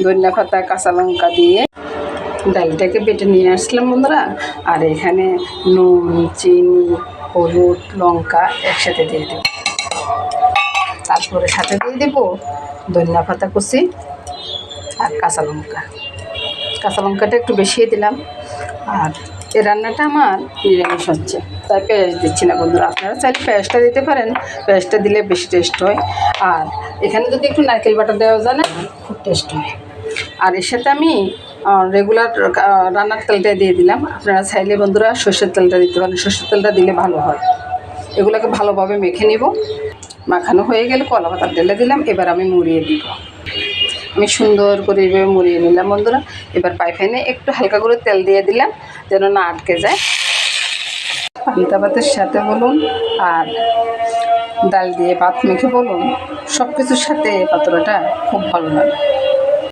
ধনিয়া পাতা কাঁচা লঙ্কা দিয়ে ডালটাকে বেটে নিয়ে আসলাম বন্ধুরা। আর এখানে নুন চিনি হলুদ লঙ্কা একসাথে দিয়ে দেব। তারপরে সাথে দিয়ে দেব ধনিয়া পাতা কুচি আর কাঁচা লঙ্কাটা একটু বেশিয়ে দিলাম। আর এই রান্নাটা আমার নিরামিষ হচ্ছে, তাই পেঁয়াজ দিচ্ছি না বন্ধুরা। আপনারা চাইলে পেঁয়াজটা দিতে পারেন, পেঁয়াজটা দিলে বেশি টেস্ট হয়। আর এখানে যদি একটু নারকেল বাটা দেওয়া যায় না, খুব টেস্ট হয়। আর এর সাথে আমি রেগুলার রান্নার তেলটা দিয়ে দিলাম। আপনারা চাইলে বন্ধুরা সর্ষের তেলটা দিতে পারেন, সর্ষের তেলটা দিলে ভালো হয়। এগুলোকে ভালোভাবে মেখে নিব। মাখানো হয়ে গেলে কলা পাতা ঢেলে দিলাম। এবার আমি মুড়িয়ে দিব। আমি সুন্দর করে এইভাবে মুড়িয়ে নিলাম বন্ধুরা। এবার পাইপ্যানে একটু হালকা করে তেল দিয়ে দিলাম যেন না আটকে যায়। পান্তা ভাতের সাথে বলুন আর ডাল দিয়ে ভাত মেখে বলুন, সব কিছুর সাথে পাতুড়াটা খুব ভালো লাগে।